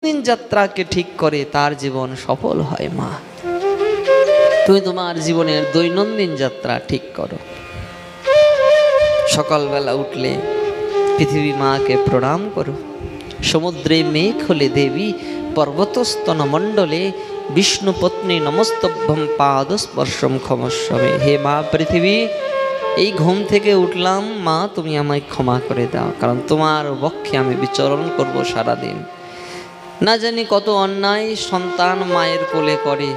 দিন যাত্রাকে ঠিক করে তার জীবন সফল হয়। মা, তুমি তোমার জীবনের দৈনন্দিন যাত্রা ঠিক করো। সকালবেলা উঠলে পৃথিবী মাকে প্রণাম করো। সমুদ্রে মেঘ হলে দেবী, পর্বতস্তন মণ্ডলে বিষ্ণু পত্নী নমস্তভ্যম পাদস্পর্শম ক্ষমস্বমে। হে মা পৃথিবী, এই ঘুম থেকে উঠলাম মা, তুমি আমায় ক্ষমা করে দাও, কারণ তোমার বক্ষে আমি বিচরণ করব সারাদিন। না জানি কত অন্যায় সন্তান মায়ের কোলে করে,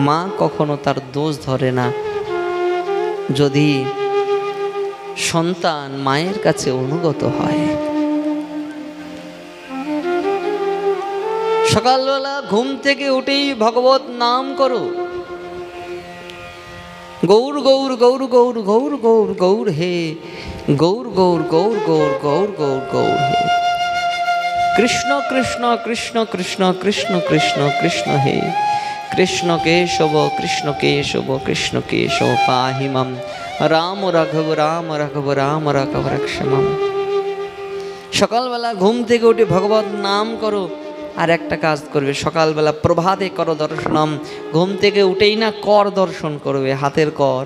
মা কখনো তার দোষ ধরে না, যদি সন্তান মায়ের কাছে অনুগত হয়। সকালবেলা ঘুম থেকে উঠেই ভগবত নাম করো। গৌর গৌর গৌর গৌর গৌর গৌর গৌর হে, গৌর গৌর গৌর গৌর গৌর গৌর গৌর হে। কৃষ্ণ কৃষ্ণ কৃষ্ণ কৃষ্ণ কৃষ্ণ কৃষ্ণ কৃষ্ণ হে, কৃষ্ণ কেশব কৃষ্ণ কেশব কৃষ্ণ কেশব পাহি মাম, রাম রাঘব রাম রাঘব রাম রাঘব রক্ষমাম। সকালবেলা ঘুম থেকে উঠে ভগবত নাম করো। আর একটা কাজ করবে, সকালবেলা প্রভাতে করো দর্শনম। ঘুম থেকে উঠেই না কর দর্শন করবে, হাতের কর।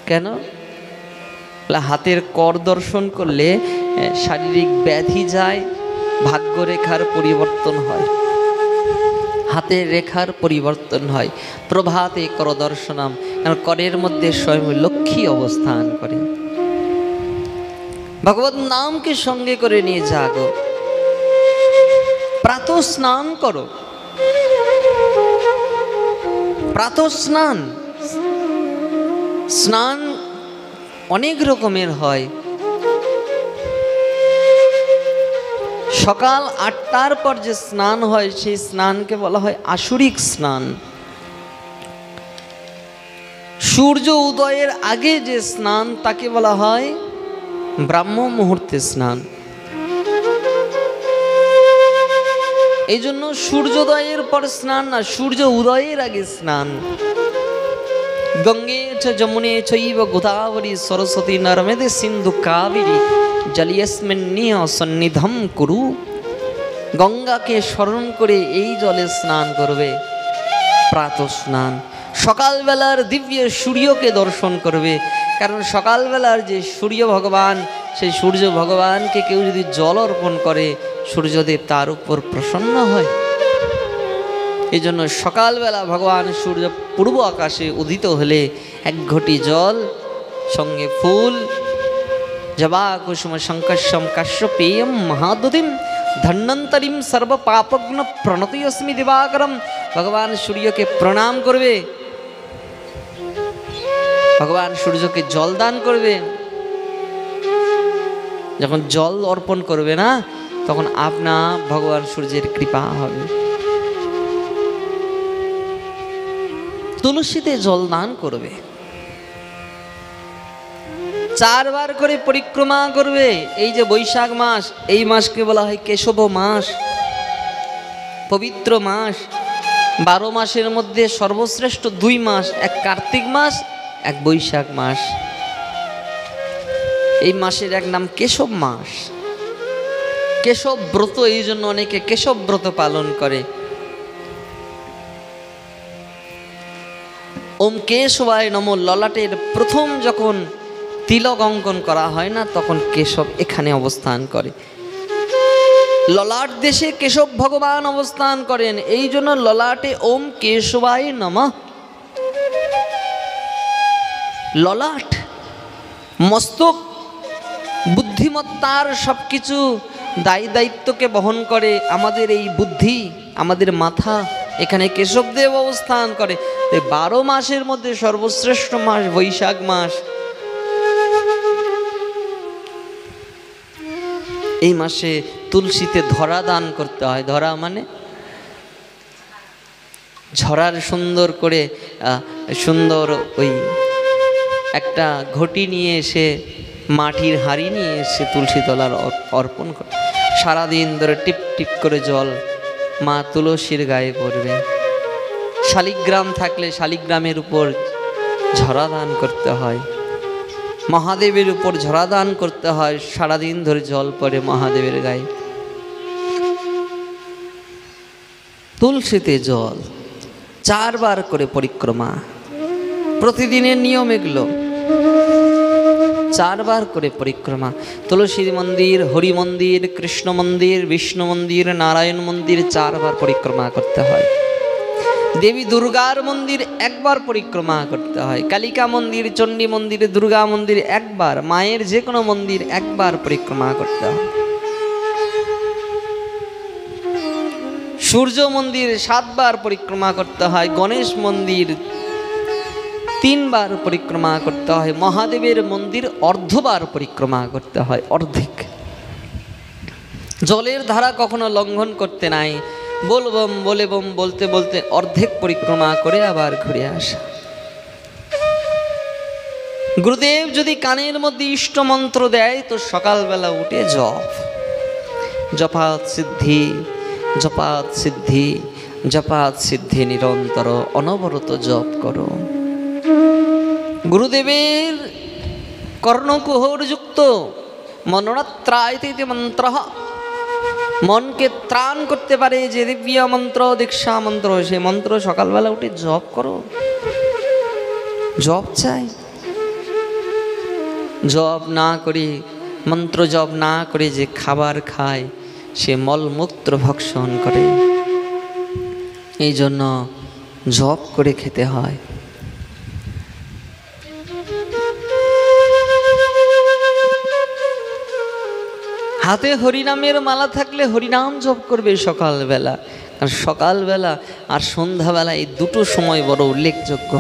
কেন? হাতের কর দর্শন করলে শারীরিক ব্যাধি যায়, ভাগ্যরেখার পরিবর্তন হয়, হাতের রেখার পরিবর্তন হয়। প্রভাতে কর দর্শনম, কারণ করের মধ্যে স্বয়ং লক্ষ্মী অবস্থান করে। ভগবত নামকে সঙ্গে করে নিয়ে জাগো। প্রাতঃ স্নান করো। প্রাতঃ স্নান, স্নান অনেক রকমের হয়। সকাল 8টার পর যে স্নান হয় সেই স্নানকে বলা হয় আসুরিক স্নান। সূর্য উদয়ের আগে যে স্নান তাকে বলা হয় ব্রাহ্ম মুহূর্তে স্নান। এই জন্য সূর্যোদয়ের পর স্নান না, সূর্য উদয়ের আগে স্নান। গঙ্গে চ যমুনে চৈব গোদাবরী সরস্বতী নর্মদে সিন্ধু কাবেরী জলিয়স্মিন্নিহ সন্নিধম কুরু। গঙ্গাকে স্মরণ করে এই জলে স্নান করবে। প্রাতঃ স্নান। সকালবেলার দিব্য সূর্যকে দর্শন করবে, কারণ সকালবেলার যে সূর্য ভগবান, সেই সূর্য ভগবানকে কেউ যদি জল অর্পণ করে, সূর্যদেব তার উপর প্রসন্ন হয়। এই জন্য সকালবেলা ভগবান সূর্য পূর্ব আকাশে উদিত হলে এক ঘটি জল, সঙ্গে ফুল, জবা কুসুম শঙ্কর্ষম কাশ্যপেয়ম মহাদুতিম ধন্বন্তরিম সর্ব পাপগ্ন প্রণতয়স্মি দিবাকরম। ভগবান সূর্যকে প্রণাম করবে, ভগবান সূর্যকে জল দান করবে। যখন জল অর্পণ করবে না, তখন আপনা ভগবান সূর্যের কৃপা হবে। তুলসীতে জল দান করবে। 4 বার করে পরিক্রমা করবে। এই যে বৈশাখ মাস, এই মাসকে বলা হয় কেশব মাস, পবিত্র মাস। 12 মাসের মধ্যে সর্বশ্রেষ্ঠ 2 মাস, এক কার্তিক মাস, এক বৈশাখ মাস। এই মাসের এক নাম কেশব মাস। কেশব ব্রত, এই জন্য অনেকে কেশব ব্রত পালন করে। ওম কেশবায় নমো ললাটের প্রথম যখন তিলক অঙ্কন করা হয় না, তখন কেশব এখানে অবস্থান করে। ললাট দেশে কেশব ভগবান অবস্থান করেন, এই জন্য ললাটে ওম কেশবায় নমঃ। ললাট মস্তক, বুদ্ধিমত্তার সবকিছু দায়ী দায়িত্বকে বহন করে। আমাদের এই বুদ্ধি, আমাদের মাথা, এখানে কেশবদেব অবস্থান করে। 12 মাসের মধ্যে সর্বশ্রেষ্ঠ মাস বৈশাখ মাস। এই মাসে তুলসীতে ধরা দান করতে হয়। ধরা মানে ঝরার সুন্দর করে সুন্দর ওই একটা ঘটি নিয়ে এসে, মাটির হাঁড়ি নিয়ে এসে তুলসী তলার অর্পণ করে। সারাদিন ধরে টিপ টিপ করে জল মা তুলসীর গায়ে পড়বে। শালিগ্রাম থাকলে শালিগ্রামের উপর ঝরা দান করতে হয়। মহাদেবের উপর ঝরা দান করতে হয়। সারাদিন ধরে জল পড়ে মহাদেবের গায়ে। তুলসীতে জল, 4 বার করে পরিক্রমা, প্রতিদিনের নিয়ম এগুলো, 4 বার করে পরিক্রমা। তুলসী মন্দির, হরি মন্দির, কৃষ্ণ মন্দির, বিষ্ণু মন্দির, নারায়ণ মন্দির 4 বার পরিক্রমা করতে হয়। দেবী দুর্গার মন্দির 1 বার পরিক্রমা করতে হয়। কালিকা মন্দির, চণ্ডী মন্দির, দুর্গা মন্দির 1 বার, মায়ের যে কোনো মন্দির 1 বার পরিক্রমা করতে হয়। সূর্য মন্দির 7 বার পরিক্রমা করতে হয়। গণেশ মন্দির 3 বার পরিক্রমা করতে হয়। মহাদেবের মন্দির অর্ধবার পরিক্রমা করতে হয়, অর্ধেক। জলের ধারা কখনো লঙ্ঘন করতে নাই। বলবম বলে বম বলতে বলতে অর্ধেক পরিক্রমা করে আবার ঘুরে আসা। গুরুদেব যদি কানের মধ্যে ইষ্ট মন্ত্র দেয় তো সকালবেলা উঠে জপ, জপাত সিদ্ধি, জপাত সিদ্ধি, জপাত সিদ্ধি নিরন্তর অনবরত জপ করো। গুরুদেবের কর্ণকুহরযুক্ত মনরাত্রায়তে মন্ত্র, মনকে ত্রাণ করতে পারে যে দিব্য মন্ত্র, দীক্ষা মন্ত্র, সে মন্ত্র সকালবেলা উঠে জপ করো। জপ চাই। জপ না করে, মন্ত্র জপ না করে যে খাবার খায় সে মলমূত্র ভক্ষণ করে। এই জন্য জপ করে খেতে হয়। হাতে হরিনামের মালা থাকলে হরিনাম জপ করবে সকালবেলা। আর সকালবেলা আর সন্ধ্যাবেলা এই দুটো সময় বড় উল্লেখযোগ্য।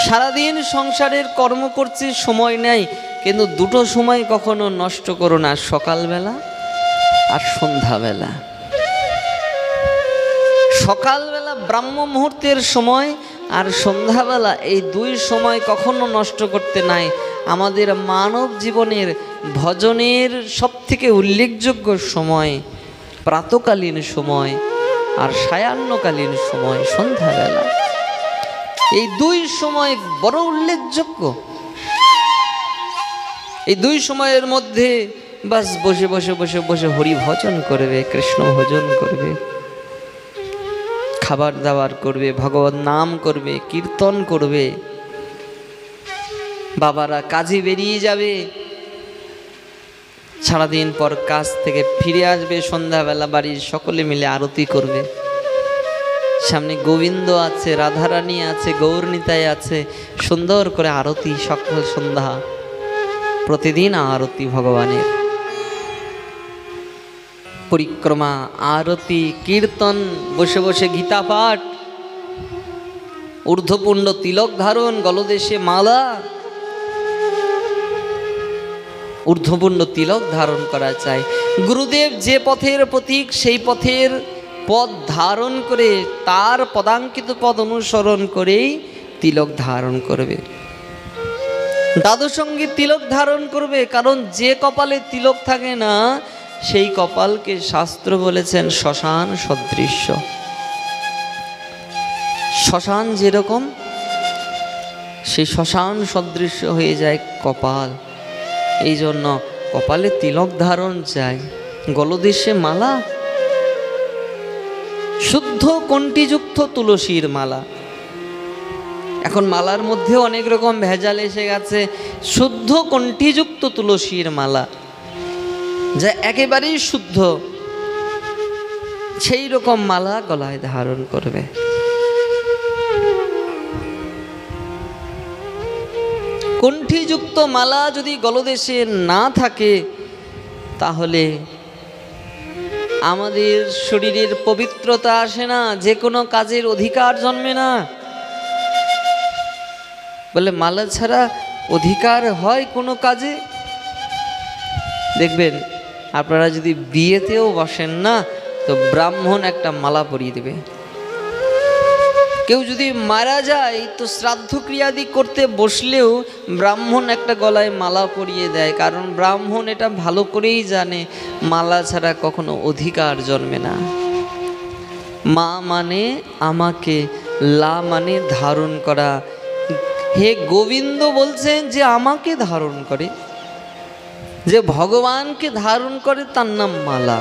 সারাদিন সংসারের কর্ম করছি, সময় নেই, কিন্তু দুটো সময় কখনো নষ্ট করো না, সকালবেলা আর সন্ধ্যাবেলা। সকালবেলা ব্রাহ্ম মুহূর্তের সময় আর সন্ধ্যাবেলা, এই 2 সময় কখনো নষ্ট করতে নাই। আমাদের মানব জীবনের ভজনের সবথেকে উল্লেখযোগ্য সময় প্রাতকালীন সময় আর সায়াহ্নকালীন সময় সন্ধ্যাবেলা। এই 2 সময় বড় উল্লেখযোগ্য। এই 2 সময়ের মধ্যে বাস বসে বসে বসে বসে হরি ভজন করবে, কৃষ্ণ ভজন করবে, খাবার দাবার করবে, ভগবত নাম করবে, কীর্তন করবে। বাবারা কাজে বেরিয়ে যাবে, সারাদিন পর কাজ থেকে ফিরে আসবে, সন্ধ্যাবেলা বাড়ির সকলে মিলে আরতি করবে। সামনে গোবিন্দ আছে, রাধারানী আছে, গৌরনিতাই আছে, সুন্দর করে আরতি, সকাল সন্ধ্যা প্রতিদিন আরতি ভগবানের। পরিক্রমা, আরতি, কীর্তন, বসে বসে গীতা পাঠ, ঊর্ধ্বপুণ্ড তিলক ধারণ, গলদেশে মালা, ঊর্ধ্বপুণ্ড তিলক ধারণ করা চাই। গুরুদেব যে পথের প্রতীক সেই পথের পদ ধারণ করে, তার পদাঙ্কিত পদ অনুসরণ করেই তিলক ধারণ করবে। দ্বাদশঙ্গী তিলক ধারণ করবে, কারণ যে কপালে তিলক থাকে না সেই কপালকে শাস্ত্র বলেছেন শ্মশান সদৃশ্য। শ্মশান যেরকম, সেই শ্মশান সদৃশ্য হয়ে যায় কপাল। এই জন্য কপালে তিলক ধারণ চাই, গলদেশে মালা, শুদ্ধ কণ্ঠিযুক্ত তুলসীর মালা। এখন মালার মধ্যে অনেক রকম ভেজাল এসে গেছে। শুদ্ধ কণ্ঠিযুক্ত তুলসীর মালা, যা একেবারেই শুদ্ধ, সেই রকম মালা গলায় ধারণ করবে। কণ্ঠিযুক্ত মালা যদি গলদেশে না থাকে তাহলে আমাদের শরীরের পবিত্রতা আসে না, যে কোনো কাজের অধিকার জন্মে না। বলে মালা ছাড়া অধিকার হয় কোনো কাজে? দেখবেন আপনারা যদি বিয়েতেও বসেন না তো ব্রাহ্মণ একটা মালা পরিয়ে দেবে। কেউ যদি মারা যায় তো শ্রাদ্ধ ক্রিয়াদি করতে বসলেও ব্রাহ্মণ একটা গলায় মালা পরিয়ে দেয়, কারণ ব্রাহ্মণ এটা ভালো করেই জানে মালা ছাড়া কখনো অধিকার জন্মে না। মা মানে আমাকে, লা মানে ধারণ করা। হে গোবিন্দ বলছেন যে আমাকে ধারণ করে, যে ভগবানকে ধারণ করে তার নাম মালা।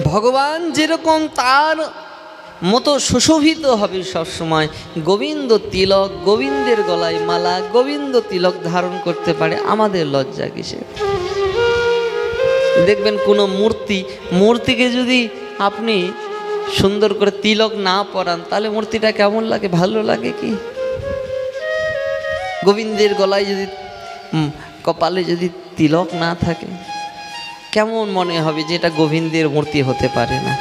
ভগবান যেরকম তার মতো সুশোভিত হবে সবসময়, গোবিন্দ তিলক, গোবিন্দের গলায় মালা, গোবিন্দ তিলক ধারণ করতে পারে, আমাদের লজ্জা কিসে? দেখবেন কোনো মূর্তিকে যদি আপনি সুন্দর করে তিলক না পরান তাহলে মূর্তিটা কেমন লাগে? ভালো লাগে কি? গোবিন্দের গলায় যদি কপালে যদি তিলক না থাকে কেমন মনে হবে যে এটা গোবিন্দের মূর্তি হতে পারে না।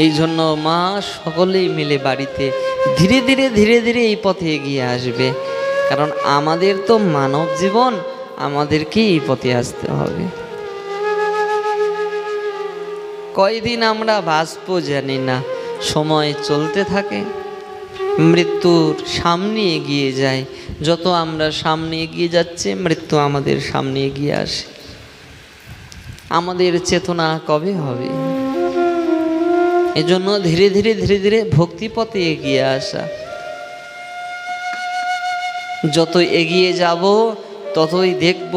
এই জন্য মা সকলেই মিলে বাড়িতে ধীরে ধীরে ধীরে ধীরে এই পথে এগিয়ে আসবে, কারণ আমাদের তো মানব জীবন, আমাদেরকে এই পথে আসতে হবে। কয়দিন আমরা বাঁচব জানি না, সময় চলতে থাকে, মৃত্যুর সামনে এগিয়ে যায়। যত আমরা সামনে এগিয়ে যাচ্ছি মৃত্যু আমাদের সামনে এগিয়ে আসে। আমাদের চেতনা কবে হবে? এজন্য ধীরে ধীরে ধীরে ধীরে ভক্তিপথে এগিয়ে আসা। যত এগিয়ে যাব ততই দেখব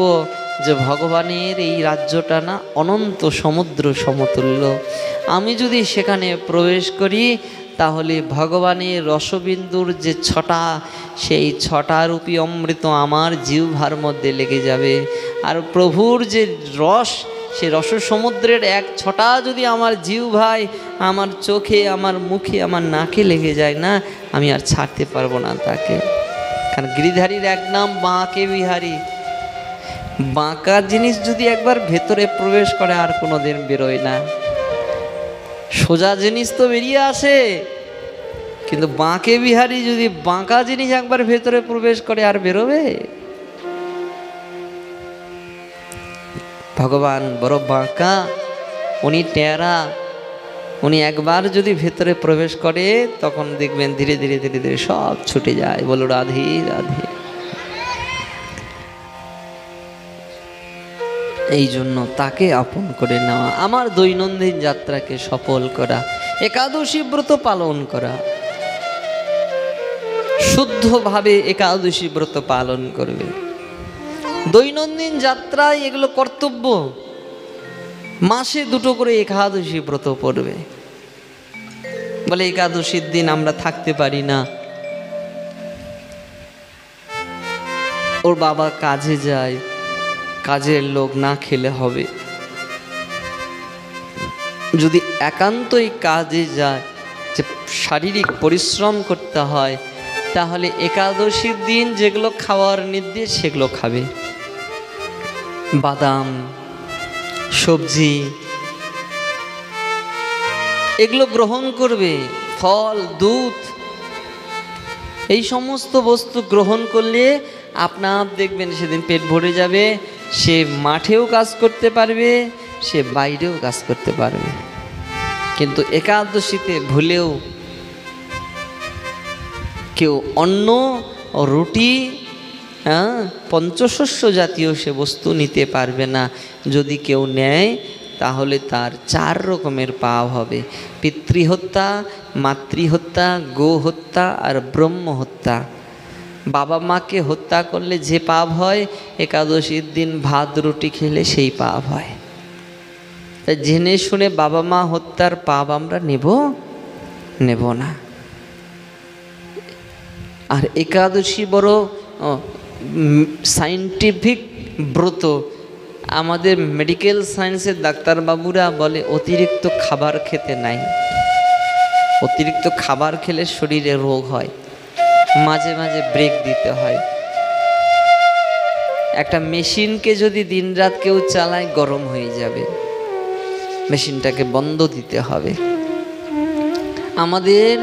যে ভগবানের এই রাজ্যটা না অনন্ত সমুদ্র সমতুল্য। আমি যদি সেখানে প্রবেশ করি তাহলে ভগবানের রসবিন্দুর যে ছটা, সেই ছটারূপী অমৃত আমার জিহ্বার মধ্যে লেগে যাবে। আর প্রভুর যে রস, সে রস সমুদ্রের এক ছটা যদি আমার জিহ্বায়, আমার চোখে, আমার মুখে, আমার নাকে লেগে যায় না, আমি আর ছাড়তে পারবো না তাকে। কারণ গিরিধারীর এক নাম বাঁকে বিহারী। বাঁকা জিনিস যদি একবার ভেতরে প্রবেশ করে আর কোনো দিন বেরোয় না। সোজা জিনিস তো বেরিয়ে আসে, কিন্তু বাঁকে বিহারী যদি বাঁকা জিনিস একবার ভেতরে প্রবেশ করে আর বেরোবে? ভগবান বড় বাঁকা, উনি টেরা, উনি একবার যদি ভেতরে প্রবেশ করে তখন দেখবেন ধীরে ধীরে ধীরে ধীরে সব ছুটে যায়। বলো রাধে রাধে। এই জন্য তাকে আপন করে নেওয়া, আমার দৈনন্দিন যাত্রাকে সফল করা, একাদশী ব্রত পালন করা, শুদ্ধভাবে একাদশী ব্রত পালন করবে। দৈনন্দিন যাত্রায় এগুলো কর্তব্য। মাসে 2টো করে একাদশী ব্রত পড়বে। বলে একাদশীর দিন আমরা থাকতে পারি না, ওর বাবা কাজে যায়, কাজের লোক না খেলে হবে। যদি একান্তই কাজে যায়, যে শারীরিক পরিশ্রম করতে হয়, তাহলে একাদশীর দিন যেগুলো খাওয়ার নির্দেশ সেগুলো খাবে। বাদাম, সবজি এগুলো গ্রহণ করবে, ফল, দুধ, এই সমস্ত বস্তু গ্রহণ করলে আপনার দেখবেন সেদিন পেট ভরে যাবে। সে মাঠেও কাজ করতে পারবে, সে বাইরেও কাজ করতে পারবে। কিন্তু একাদশীতে ভুলেও কেউ অন্ন ও রুটি, পঞ্চশস্য জাতীয় সে বস্তু নিতে পারবে না। যদি কেউ নেয় তাহলে তার 4 রকমের পাপ হবে: পিতৃহত্যা, মাতৃহত্যা, গোহত্যা আর ব্রহ্মহত্যা। বাবা মাকে হত্যা করলে যে পাপ হয়, একাদশীর দিন ভাত রুটি খেলে সেই পাপ হয়। তাই জেনে শুনে বাবা মা হত্যার পাপ আমরা নেব না। আর একাদশী বড় সায়েন্টিফিক ব্রত। আমাদের মেডিকেল সায়েন্সের ডাক্তারবাবুরা বলে অতিরিক্ত খাবার খেতে নাই। অতিরিক্ত খাবার খেলে শরীরে রোগ হয়, মাঝে মাঝে ব্রেক দিতে হয়। একটা মেশিনকে যদি দিনরাত কেউ চালায় গরম হয়ে যাবে, মেশিনটাকে বন্ধ দিতে হবে। আমাদের